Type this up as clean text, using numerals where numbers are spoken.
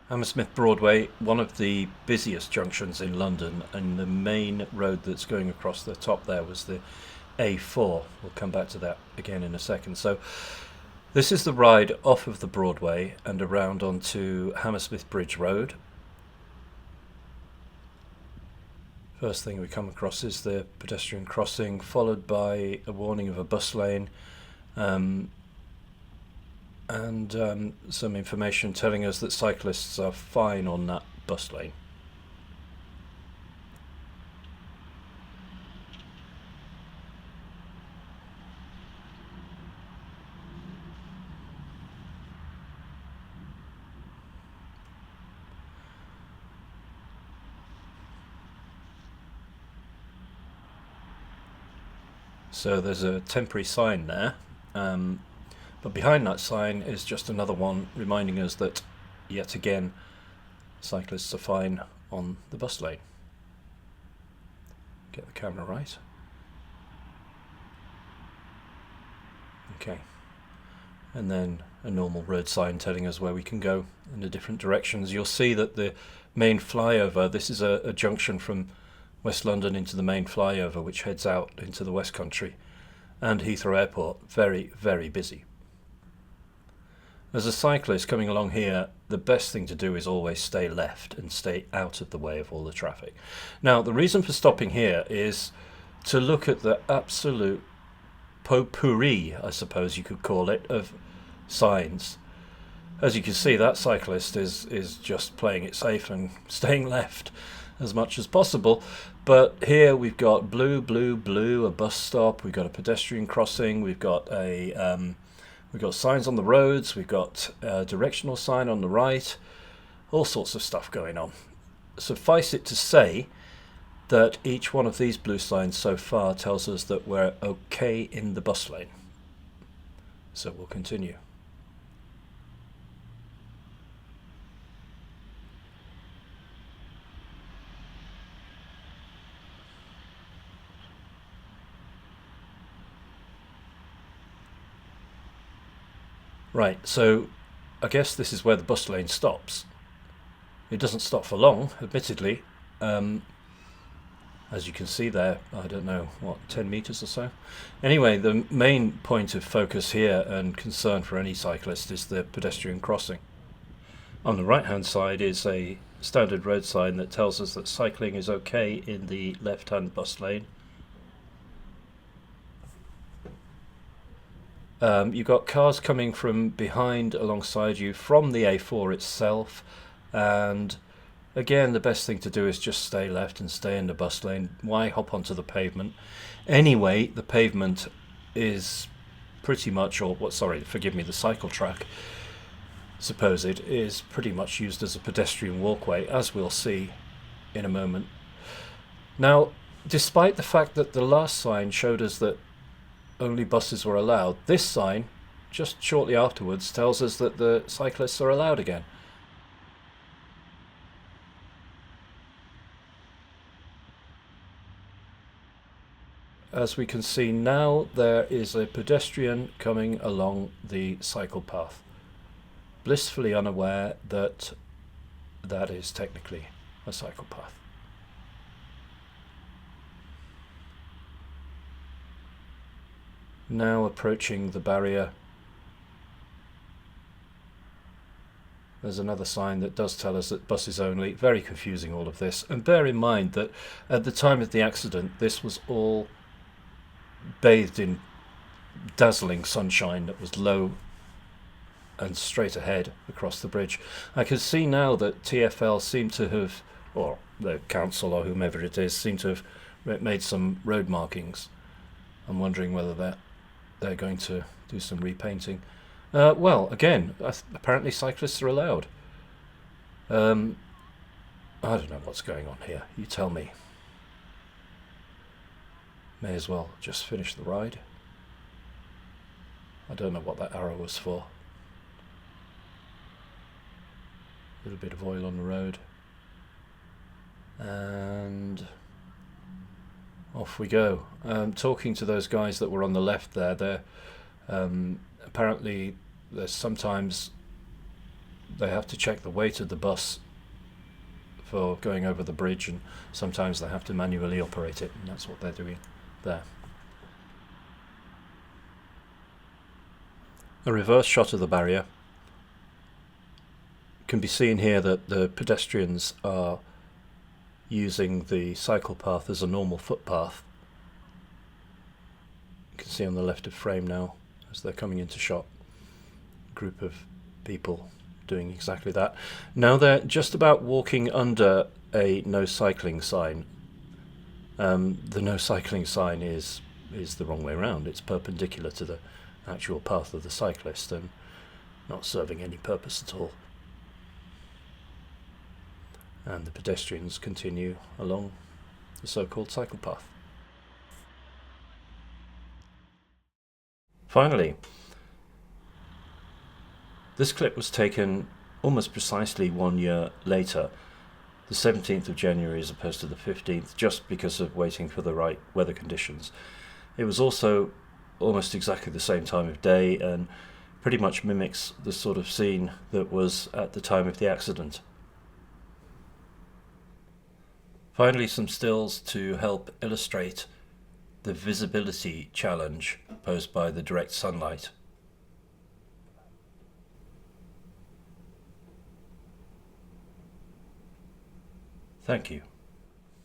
Hammersmith Broadway, one of the busiest junctions in London, and the main road that's going across the top there was the A4. We'll come back to that again in a second. So, this is the ride off of the Broadway and around onto Hammersmith Bridge Road. First thing we come across is the pedestrian crossing, followed by a warning of a bus lane. Um, and some information telling us that cyclists are fine on that bus lane. So there's a temporary sign there, but behind that sign is just another one reminding us that, yet again, cyclists are fine on the bus lane. Get the camera right. Okay. And then a normal road sign telling us where we can go in the different directions. You'll see that the main flyover, this is a junction from West London into the main flyover, which heads out into the West Country, and Heathrow Airport, very, very busy. As a cyclist coming along here, the best thing to do is always stay left and stay out of the way of all the traffic. Now, the reason for stopping here is to look at the absolute potpourri, I suppose you could call it, of signs. As you can see, that cyclist is just playing it safe and staying left as much as possible. But here we've got blue, blue, blue, a bus stop. We've got a pedestrian crossing. We've got signs on the roads. We've got a directional sign on the right. All sorts of stuff going on. Suffice it to say that each one of these blue signs so far tells us that we're okay in the bus lane. So we'll continue. Right, so I guess this is where the bus lane stops. It doesn't stop for long, admittedly. As you can see there, I don't know, 10 metres or so? Anyway, the main point of focus here and concern for any cyclist is the pedestrian crossing. On the right-hand side is a standard road sign that tells us that cycling is okay in the left-hand bus lane. You've got cars coming from behind alongside you from the A4 itself, and again, the best thing to do is just stay left and stay in the bus lane. Why hop onto the pavement? Anyway, the pavement is pretty much, forgive me, the cycle track, supposed, is pretty much used as a pedestrian walkway, as we'll see in a moment. Now, despite the fact that the last sign showed us that only buses were allowed, this sign, just shortly afterwards, tells us that the cyclists are allowed again. As we can see now, there is a pedestrian coming along the cycle path, blissfully unaware that that is technically a cycle path. Now approaching the barrier, there's another sign that does tell us that buses only. Very confusing, all of this. And bear in mind that at the time of the accident, this was all bathed in dazzling sunshine that was low and straight ahead across the bridge. I can see now that TfL seem to have, or the council or whomever it is, seem to have made some road markings. I'm wondering whether they're going to do some repainting. Well, again, apparently cyclists are allowed. I don't know what's going on here. You tell me. May as well just finish the ride. I don't know what that arrow was for. A little bit of oil on the road. And off we go. Talking to those guys that were on the left there, apparently there's sometimes they have to check the weight of the bus for going over the bridge, and sometimes they have to manually operate it, and that's what they're doing there. A reverse shot of the barrier. Can be seen here that the pedestrians are using the cycle path as a normal footpath. You can see on the left of frame now as they're coming into shot, a group of people doing exactly that. Now they're just about walking under a no cycling sign. The no cycling sign is the wrong way around. It's perpendicular to the actual path of the cyclist and not serving any purpose at all. And the pedestrians continue along the so-called cycle path. Finally, this clip was taken almost precisely 1 year later, the 17th of January as opposed to the 15th, just because of waiting for the right weather conditions. It was also almost exactly the same time of day and pretty much mimics the sort of scene that was at the time of the accident. Finally, some stills to help illustrate the visibility challenge posed by the direct sunlight. Thank you.